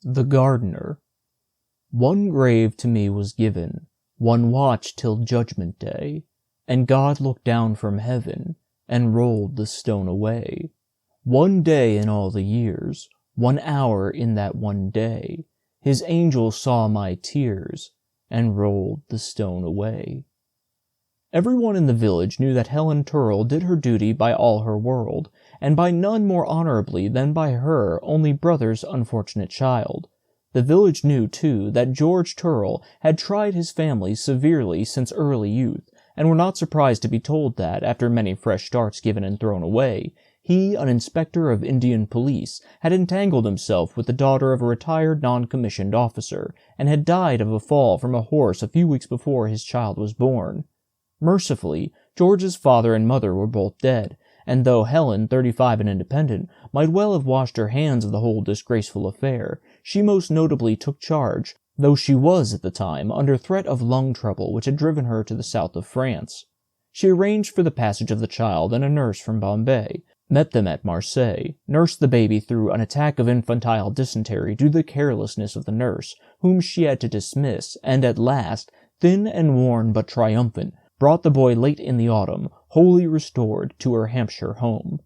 The Gardener. One grave to me was given, one watch till judgment day, and God looked down from heaven, and rolled the stone away. One day in all the years, one hour in that one day, His angels saw my tears, and rolled the stone away. Everyone in the village knew that Helen Turl did her duty by all her world, and by none more honorably than by her only brother's unfortunate child. The village knew, too, that George Turl had tried his family severely since early youth, and were not surprised to be told that, after many fresh starts given and thrown away, he, an inspector of Indian police, had entangled himself with the daughter of a retired non-commissioned officer, and had died of a fall from a horse a few weeks before his child was born. Mercifully, George's father and mother were both dead, and though Helen, 35 and independent, might well have washed her hands of the whole disgraceful affair, she most notably took charge, though she was, at the time, under threat of lung trouble which had driven her to the south of France. She arranged for the passage of the child and a nurse from Bombay, met them at Marseilles, nursed the baby through an attack of infantile dysentery due to the carelessness of the nurse, whom she had to dismiss, and at last, thin and worn but triumphant, brought the boy late in the autumn, wholly restored, to her Hampshire home.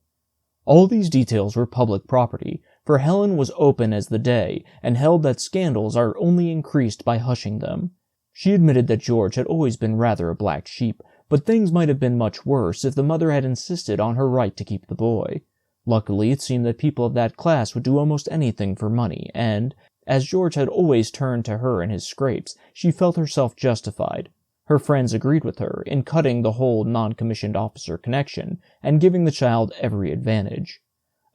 All these details were public property, for Helen was open as the day, and held that scandals are only increased by hushing them. She admitted that George had always been rather a black sheep, but things might have been much worse if the mother had insisted on her right to keep the boy. Luckily, it seemed that people of that class would do almost anything for money, and, as George had always turned to her in his scrapes, she felt herself justified. Her friends agreed with her in cutting the whole non-commissioned officer connection, and giving the child every advantage.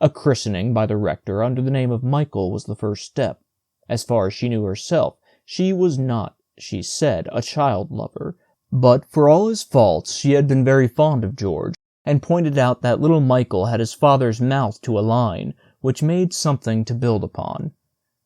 A christening by the rector under the name of Michael was the first step. As far as she knew herself, she was not, she said, a child lover, but for all his faults she had been very fond of George, and pointed out that little Michael had his father's mouth to a line, which made something to build upon.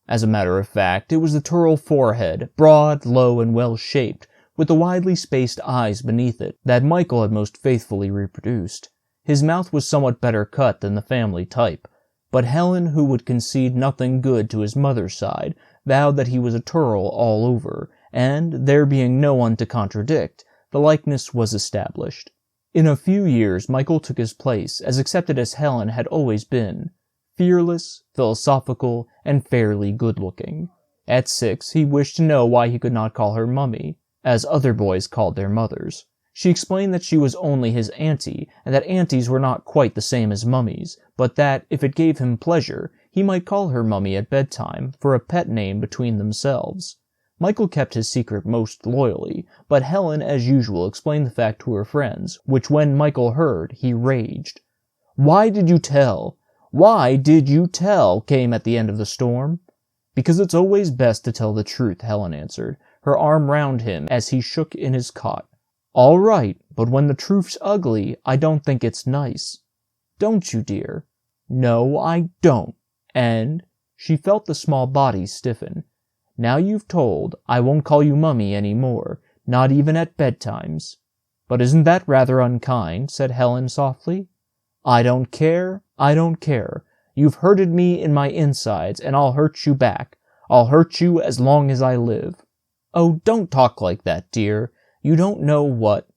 As a matter of fact, it was the Turl forehead, broad, low, and well-shaped, with the widely spaced eyes beneath it, that Michael had most faithfully reproduced. His mouth was somewhat better cut than the family type, but Helen, who would concede nothing good to his mother's side, vowed that he was a Turl all over, and, there being no one to contradict, the likeness was established. In a few years Michael took his place, as accepted as Helen had always been, fearless, philosophical, and fairly good-looking. At 6, he wished to know why he could not call her Mummy, as other boys called their mothers. She explained that she was only his auntie, and that aunties were not quite the same as mummies, but that, if it gave him pleasure, he might call her Mummy at bedtime, for a pet name between themselves. Michael kept his secret most loyally, but Helen, as usual, explained the fact to her friends, which when Michael heard, he raged. "Why did you tell? Why did you tell?" came at the end of the storm. "Because it's always best to tell the truth," Helen answered, her arm round him as he shook in his cot. "All right, but when the truth's ugly, I don't think it's nice." "Don't you, dear?" "No, I don't. And," she felt the small body stiffen, "now you've told, I won't call you Mummy any more, not even at bedtimes." "But isn't that rather unkind?" said Helen softly. "I don't care, I don't care. You've hurted me in my insides, and I'll hurt you back. I'll hurt you as long as I live." "Oh, don't talk like that, dear. You don't know what—"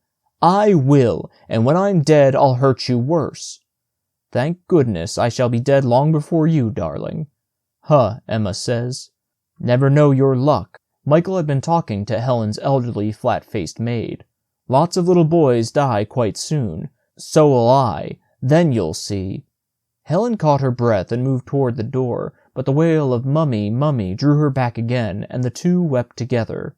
"I will, and when I'm dead I'll hurt you worse." "Thank goodness I shall be dead long before you, darling." "Huh," Emma says. "Never know your luck." Michael had been talking to Helen's elderly, flat-faced maid. "Lots of little boys die quite soon. So'll I. Then you'll see." Helen caught her breath and moved toward the door, but the wail of "Mummy, Mummy" drew her back again, and the two wept together.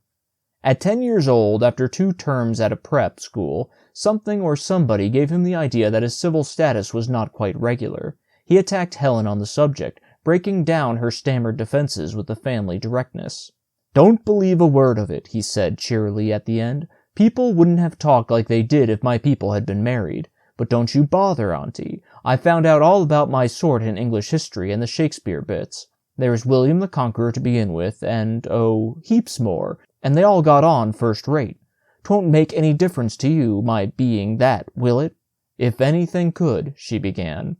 At 10 years old, after 2 terms at a prep school, something or somebody gave him the idea that his civil status was not quite regular. He attacked Helen on the subject, breaking down her stammered defenses with the family directness. "Don't believe a word of it," he said cheerily at the end. "People wouldn't have talked like they did if my people had been married. But don't you bother, Auntie. I found out all about my sort in English history and the Shakespeare bits. There's William the Conqueror to begin with, and, heaps more, and they all got on first rate. 'Twon't make any difference to you, my being that, will it?" "If anything could," she began.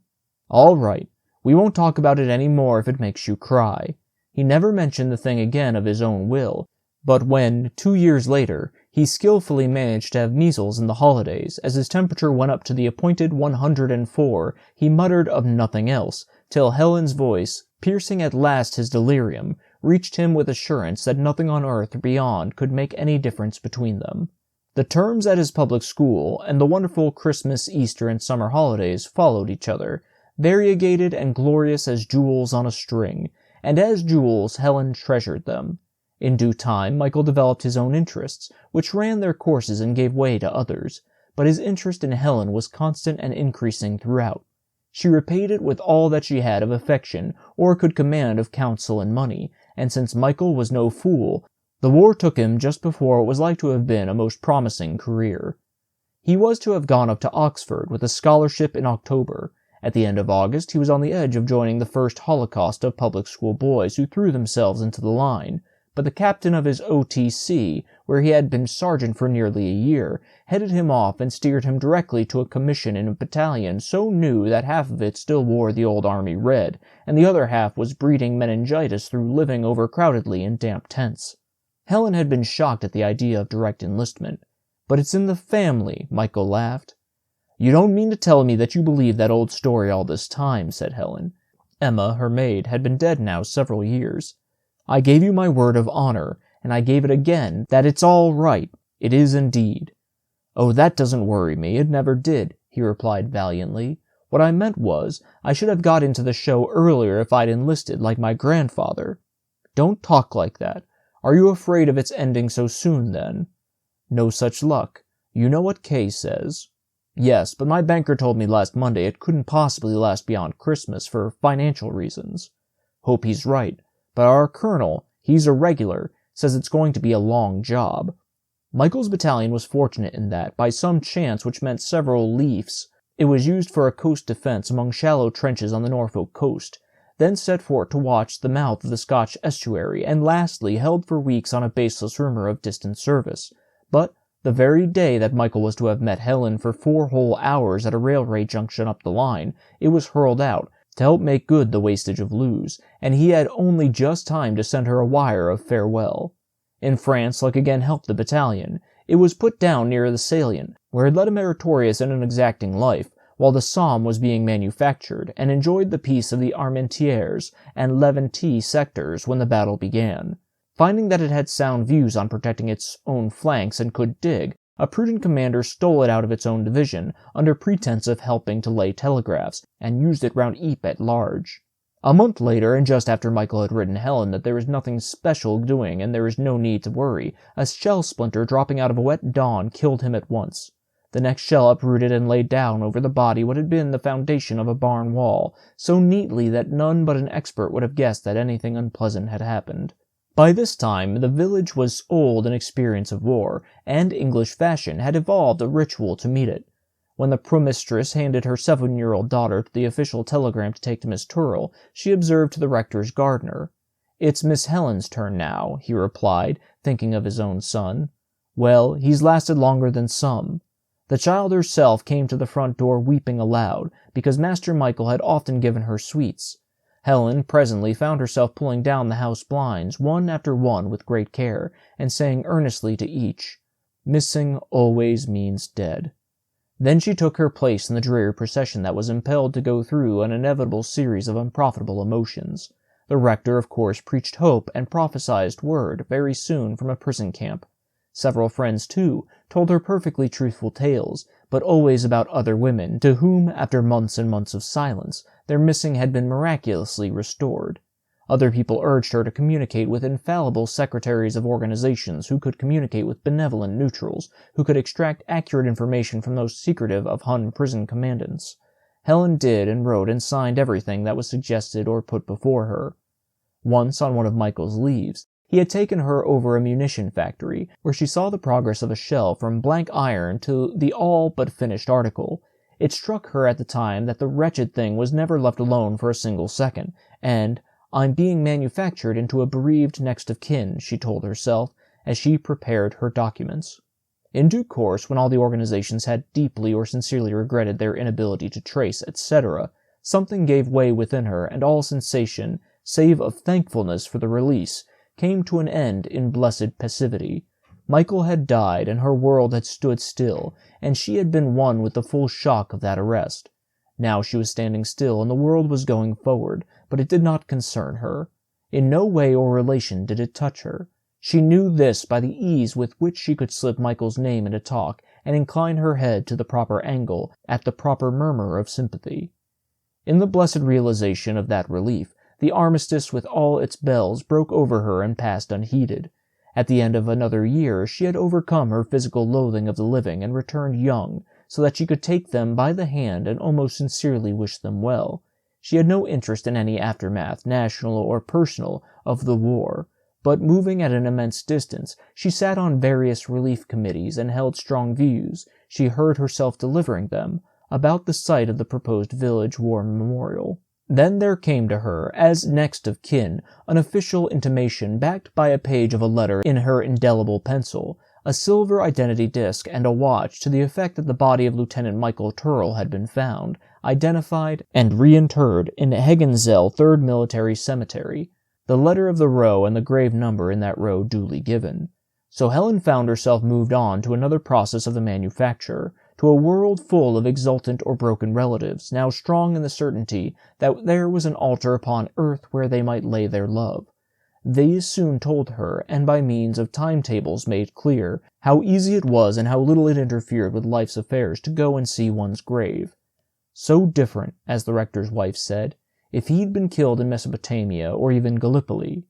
"All right. We won't talk about it any more if it makes you cry." He never mentioned the thing again of his own will, but when, 2 years later, he skillfully managed to have measles in the holidays, as his temperature went up to the appointed 104, he muttered of nothing else, till Helen's voice, piercing at last his delirium, reached him with assurance that nothing on earth or beyond could make any difference between them. The terms at his public school and the wonderful Christmas, Easter, and summer holidays followed each other, variegated and glorious as jewels on a string, and as jewels Helen treasured them. In due time, Michael developed his own interests, which ran their courses and gave way to others, but his interest in Helen was constant and increasing throughout. She repaid it with all that she had of affection, or could command of counsel and money, and since Michael was no fool, the war took him just before what was like to have been a most promising career. He was to have gone up to Oxford with a scholarship in October. At the end of August, he was on the edge of joining the first holocaust of public school boys who threw themselves into the line, but the captain of his OTC, where he had been sergeant for nearly a year, headed him off and steered him directly to a commission in a battalion so new that half of it still wore the old army red, and the other half was breeding meningitis through living overcrowdedly in damp tents. Helen had been shocked at the idea of direct enlistment. "But it's in the family," Michael laughed. "You don't mean to tell me that you believe that old story all this time," said Helen. Emma, her maid, had been dead now several years. "I gave you my word of honor, and I gave it again, that it's all right. It is indeed." "Oh, that doesn't worry me. It never did," he replied valiantly. "What I meant was, I should have got into the show earlier if I'd enlisted like my grandfather." "Don't talk like that. Are you afraid of its ending so soon, then?" "No such luck. You know what Kay says." "Yes, but my banker told me last Monday it couldn't possibly last beyond Christmas for financial reasons." "Hope he's right. But our colonel, he's a regular, says it's going to be a long job." Michael's battalion was fortunate in that, by some chance which meant several leafs, it was used for a coast defense among shallow trenches on the Norfolk coast, then set forth to watch the mouth of the Scotch estuary, and lastly held for weeks on a baseless rumor of distant service. But the very day that Michael was to have met Helen for 4 whole hours at a railway junction up the line, it was hurled out, to help make good the wastage of Luz, and he had only just time to send her a wire of farewell. In France, luck again helped the battalion. It was put down near the salient, where it led a meritorious and an exacting life, while the Somme was being manufactured, and enjoyed the peace of the Armentières and Levante sectors when the battle began. Finding that it had sound views on protecting its own flanks and could dig, a prudent commander stole it out of its own division, under pretense of helping to lay telegraphs, and used it round Ypres at large. A month later, and just after Michael had written Helen that there was nothing special doing and there was no need to worry, a shell splinter dropping out of a wet dawn killed him at once. The next shell uprooted and laid down over the body what had been the foundation of a barn wall, so neatly that none but an expert would have guessed that anything unpleasant had happened. By this time, the village was old in experience of war, and English fashion had evolved a ritual to meet it. When the Pro-Mistress handed her 7-year-old daughter the official telegram to take to Miss Turrell, she observed to the rector's gardener. "It's Miss Helen's turn now," he replied, thinking of his own son. "Well, he's lasted longer than some." The child herself came to the front door weeping aloud, because Master Michael had often given her sweets. Helen presently found herself pulling down the house blinds, one after one, with great care, and saying earnestly to each, "Missing always means dead." Then she took her place in the dreary procession that was impelled to go through an inevitable series of unprofitable emotions. The rector, of course, preached hope and prophesied word very soon from a prison camp. Several friends, too, told her perfectly truthful tales, but always about other women, to whom, after months and months of silence, their missing had been miraculously restored. Other people urged her to communicate with infallible secretaries of organizations who could communicate with benevolent neutrals, who could extract accurate information from those secretive of Hun prison commandants. Helen did and wrote and signed everything that was suggested or put before her. Once, on one of Michael's leaves, he had taken her over a munition factory, where she saw the progress of a shell from blank iron to the all but finished article. It struck her at the time that the wretched thing was never left alone for a single second, and "I'm being manufactured into a bereaved next of kin," she told herself, as she prepared her documents. In due course, when all the organizations had deeply or sincerely regretted their inability to trace, etc., something gave way within her, and all sensation, save of thankfulness for the release, came to an end in blessed passivity. Michael had died, and her world had stood still, and she had been one with the full shock of that arrest. Now she was standing still, and the world was going forward, but it did not concern her. In no way or relation did it touch her. She knew this by the ease with which she could slip Michael's name into talk and incline her head to the proper angle at the proper murmur of sympathy. In the blessed realization of that relief, the armistice with all its bells broke over her and passed unheeded. At the end of another year she had overcome her physical loathing of the living and returned young, so that she could take them by the hand and almost sincerely wish them well. She had no interest in any aftermath, national or personal, of the war, but moving at an immense distance, she sat on various relief committees and held strong views, she heard herself delivering them, about the site of the proposed village war memorial. Then there came to her, as next of kin, an official intimation backed by a page of a letter in her indelible pencil, a silver identity disc, and a watch to the effect that the body of Lieutenant Michael Turrell had been found, identified, and reinterred in Hegensel 3rd Military Cemetery, the letter of the row and the grave number in that row duly given. So Helen found herself moved on to another process of the manufacture, to a world full of exultant or broken relatives, now strong in the certainty that there was an altar upon earth where they might lay their love. These soon told her, and by means of timetables made clear, how easy it was and how little it interfered with life's affairs to go and see one's grave. So different, as the rector's wife said, if he'd been killed in Mesopotamia or even Gallipoli.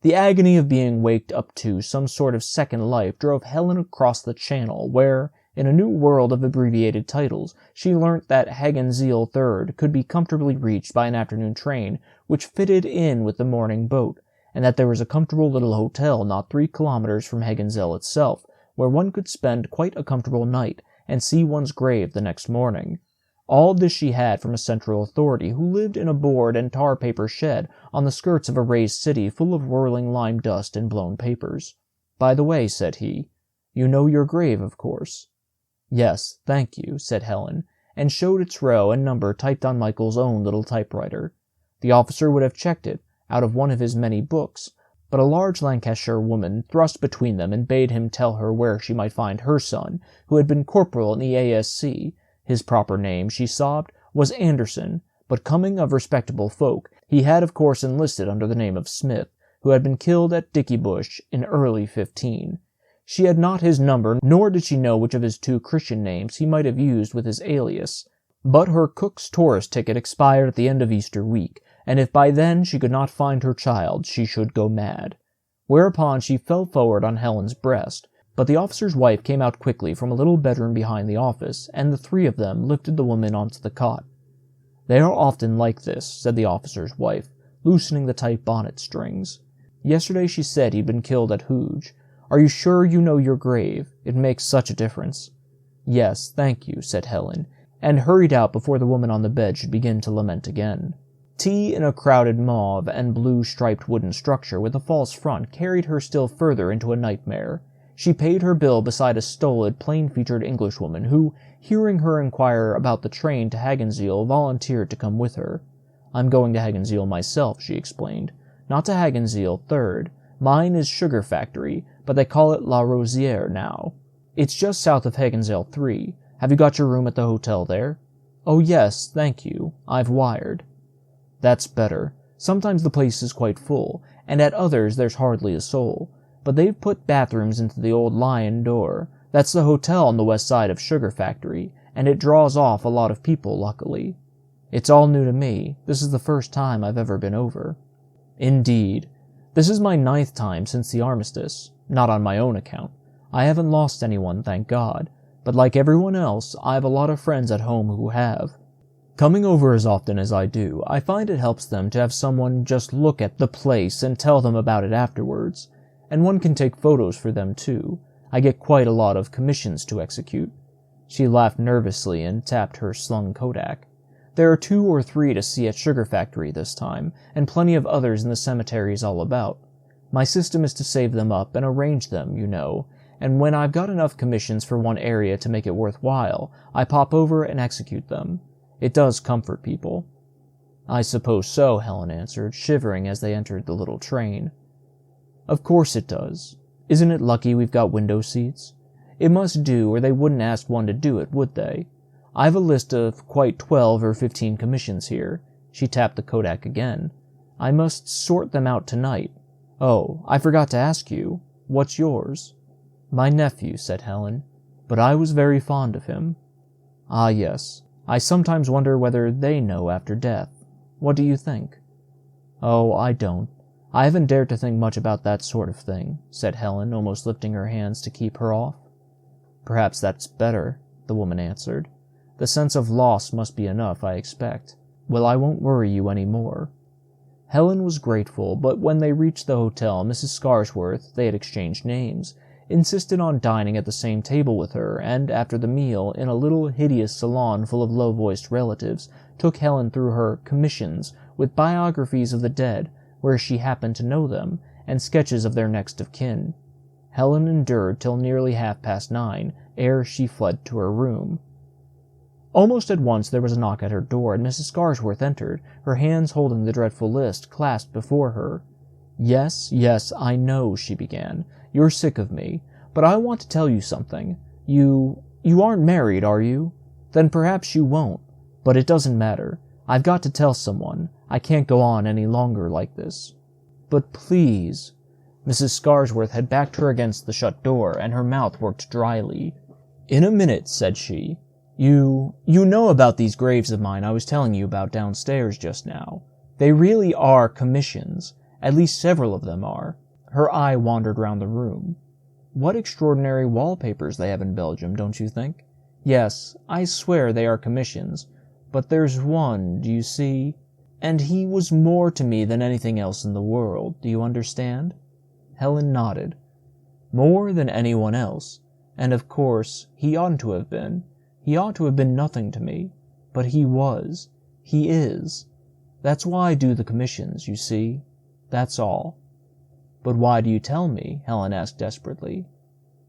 The agony of being waked up to some sort of second life drove Helen across the channel, where, in a new world of abbreviated titles, she learnt that Hegensel 3rd could be comfortably reached by an afternoon train which fitted in with the morning boat, and that there was a comfortable little hotel not 3 kilometers from Hegensel itself, where one could spend quite a comfortable night and see one's grave the next morning. All this she had from a central authority who lived in a board and tar paper shed on the skirts of a raised city full of whirling lime dust and blown papers. "By the way," said he, "you know your grave, of course." "Yes, thank you," said Helen, and showed its row and number typed on Michael's own little typewriter. The officer would have checked it, out of one of his many books, but a large Lancashire woman thrust between them and bade him tell her where she might find her son, who had been corporal in the A.S.C. His proper name, she sobbed, was Anderson, but coming of respectable folk, he had of course enlisted under the name of Smith, who had been killed at Dickiebush in early 15. She had not his number, nor did she know which of his 2 Christian names he might have used with his alias, but her cook's tourist ticket expired at the end of Easter week, and if by then she could not find her child, she should go mad. Whereupon she fell forward on Helen's breast, but the officer's wife came out quickly from a little bedroom behind the office, and the 3 of them lifted the woman onto the cot. "They are often like this," said the officer's wife, loosening the tight bonnet strings. "Yesterday she said he'd been killed at Hooge. Are you sure you know your grave? It makes such a difference." "Yes, thank you," said Helen, and hurried out before the woman on the bed should begin to lament again. Tea in a crowded mauve and blue striped wooden structure with a false front carried her still further into a nightmare. She paid her bill beside a stolid, plain-featured Englishwoman who, hearing her inquire about the train to Hegensel, volunteered to come with her. "I'm going to Hegensel myself," she explained. "Not to Hegensel 3rd. Mine is Sugar Factory, but they call it La Rosière now. It's just south of Hegensel 3. Have you got your room at the hotel there?" "Oh yes, thank you. I've wired." "That's better. Sometimes the place is quite full, and at others there's hardly a soul. But they've put bathrooms into the old Lion Door. That's the hotel on the west side of Sugar Factory, and it draws off a lot of people, luckily. It's all new to me. This is the first time I've ever been over." "Indeed. This is my 9th time since the armistice. Not on my own account. I haven't lost anyone, thank God. But like everyone else, I've a lot of friends at home who have. Coming over as often as I do, I find it helps them to have someone just look at the place and tell them about it afterwards. And one can take photos for them, too. I get quite a lot of commissions to execute." She laughed nervously and tapped her slung Kodak. "There are 2 or 3 to see at Sugar Factory this time, and plenty of others in the cemeteries all about. My system is to save them up and arrange them, you know, and when I've got enough commissions for one area to make it worthwhile, I pop over and execute them. It does comfort people." I suppose so, Helen answered, shivering as they entered the little train. Of course it does. Isn't it lucky we've got window seats? It must do, or they wouldn't ask one to do it, would they? I've a list of quite 12 or 15 commissions here. She tapped the Kodak again. I must sort them out tonight. Oh, I forgot to ask you. What's yours? My nephew, said Helen, but I was very fond of him. Ah, yes. I sometimes wonder whether they know after death. What do you think? Oh, I don't. I haven't dared to think much about that sort of thing, said Helen, almost lifting her hands to keep her off. Perhaps that's better, the woman answered. The sense of loss must be enough, I expect. Well, I won't worry you any more. Helen was grateful, but when they reached the hotel, Mrs. Scarsworth, they had exchanged names, insisted on dining at the same table with her, and after the meal, in a little hideous salon full of low-voiced relatives, took Helen through her commissions with biographies of the dead, where she happened to know them, and sketches of their next of kin. Helen endured till nearly 9:30, ere she fled to her room. Almost at once there was a knock at her door, and Mrs. Scarsworth entered, her hands holding the dreadful list clasped before her. Yes, I know, she began. You're sick of me, but I want to tell you something. You aren't married, are you? Then perhaps you won't, but it doesn't matter. I've got to tell someone. I can't go on any longer like this. But please. Mrs. Scarsworth had backed her against the shut door, and her mouth worked dryly. In a minute, said she. You know about these graves of mine I was telling you about downstairs just now. They really are commissions. At least several of them are. Her eye wandered round the room. What extraordinary wallpapers they have in Belgium, don't you think? Yes, I swear they are commissions. But there's one, do you see? And he was more to me than anything else in the world, do you understand? Helen nodded. More than anyone else. And of course, he oughtn't to have been. He ought to have been nothing to me. But he was. He is. That's why I do the commissions, you see. That's all. But why do you tell me? Helen asked desperately.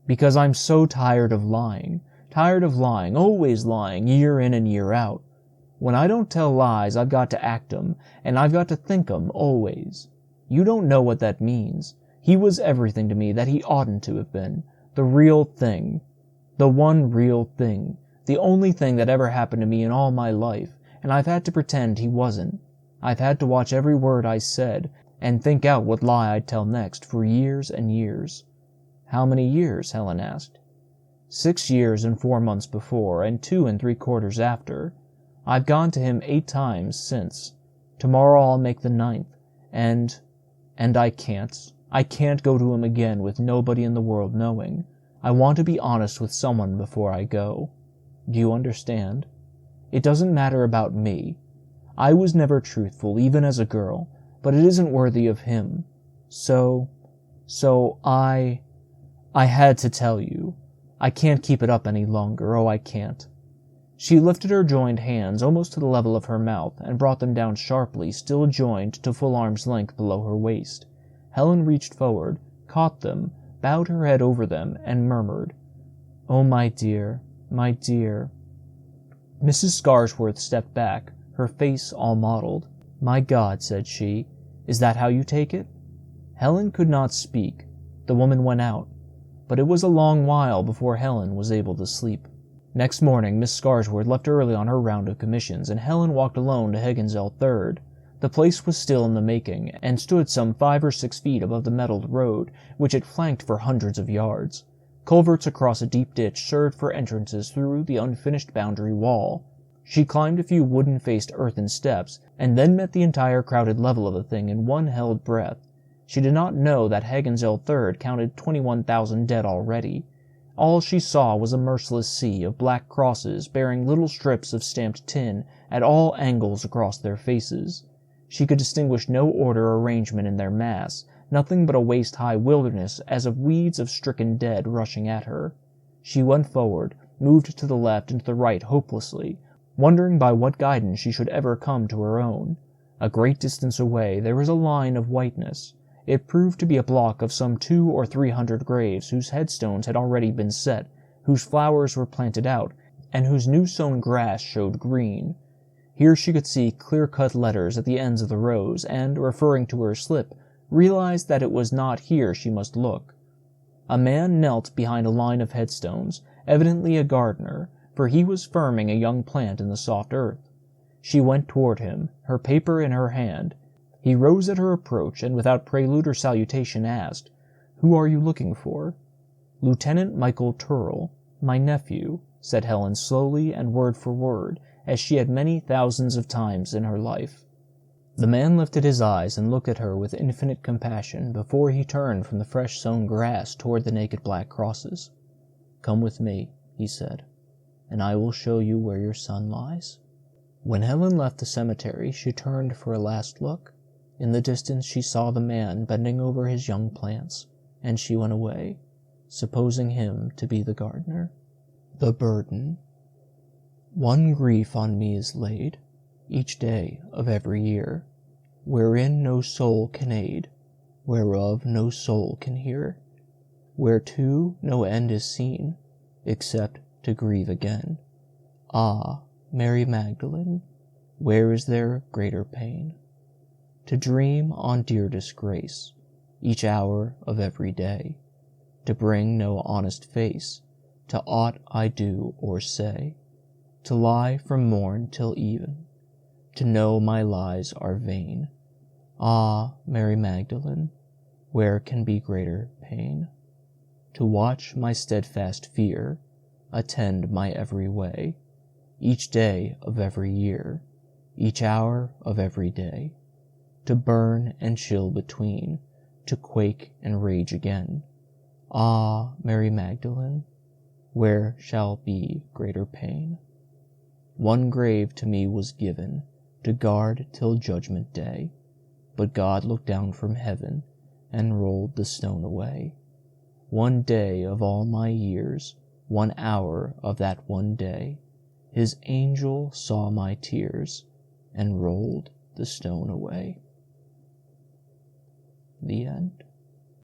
Because I'm so tired of lying. Tired of lying, always lying, year in and year out. When I don't tell lies, I've got to act 'em, and I've got to think 'em, always. You don't know what that means. He was everything to me that he oughtn't to have been. The real thing. The one real thing. The only thing that ever happened to me in all my life, and I've had to pretend he wasn't. I've had to watch every word I said, and think out what lie I'd tell next for years and years. How many years? Helen asked. 6 years and 4 months before, and 2 3/4 after. I've gone to him 8 times since. Tomorrow I'll make the 9th, and I can't go to him again with nobody in the world knowing. I want to be honest with someone before I go. Do you understand? It doesn't matter about me. I was never truthful, even as a girl, but it isn't worthy of him. So I had to tell you. I can't keep it up any longer, oh, I can't. She lifted her joined hands almost to the level of her mouth and brought them down sharply, still joined to full arm's length below her waist. Helen reached forward, caught them, bowed her head over them, and murmured, "Oh, my dear, my dear." Mrs. Scarsworth stepped back, her face all mottled. "My God," said she, "is that how you take it?" Helen could not speak. The woman went out, but it was a long while before Helen was able to sleep. Next morning, Miss Scarsworth left early on her round of commissions, and Helen walked alone to Hegginsell 3rd. The place was still in the making, and stood some 5 or 6 feet above the metalled road, which it flanked for hundreds of yards. Culverts across a deep ditch served for entrances through the unfinished boundary wall. She climbed a few wooden-faced earthen steps, and then met the entire crowded level of the thing in one held breath. She did not know that Hegginsell 3rd counted 21,000 dead already. All she saw was a merciless sea of black crosses bearing little strips of stamped tin at all angles across their faces. She could distinguish no order or arrangement in their mass, nothing but a waist-high wilderness as of weeds of stricken dead rushing at her. She went forward, moved to the left and to the right hopelessly, wondering by what guidance she should ever come to her own. A great distance away there was a line of whiteness. It proved to be a block of some 200 or 300 graves whose headstones had already been set, whose flowers were planted out, and whose new-sown grass showed green. Here she could see clear-cut letters at the ends of the rows, and, referring to her slip, realized that it was not here she must look. A man knelt behind a line of headstones, evidently a gardener, for he was firming a young plant in the soft earth. She went toward him, her paper in her hand. He rose at her approach, and without prelude or salutation asked, "Who are you looking for?" "Lieutenant Michael Turrell, my nephew," said Helen slowly and word for word, as she had many thousands of times in her life. The man lifted his eyes and looked at her with infinite compassion before he turned from the fresh sown grass toward the naked black crosses. "Come with me," he said, "and I will show you where your son lies." When Helen left the cemetery, she turned for a last look. In the distance she saw the man bending over his young plants, and she went away, supposing him to be the gardener. The burden. One grief on me is laid, each day of every year, wherein no soul can aid, whereof no soul can hear, whereto no end is seen, except to grieve again. Ah, Mary Magdalene, where is there greater pain? To dream on dear disgrace, each hour of every day, to bring no honest face to aught I do or say, to lie from morn till even, to know my lies are vain. Ah, Mary Magdalene, where can be greater pain? To watch my steadfast fear attend my every way, each day of every year, each hour of every day, to burn and chill between, to quake and rage again. Ah, Mary Magdalene, where shall be greater pain? One grave to me was given, to guard till judgment day, but God looked down from heaven, and rolled the stone away. One day of all my years, one hour of that one day, His angel saw my tears, and rolled the stone away. The end.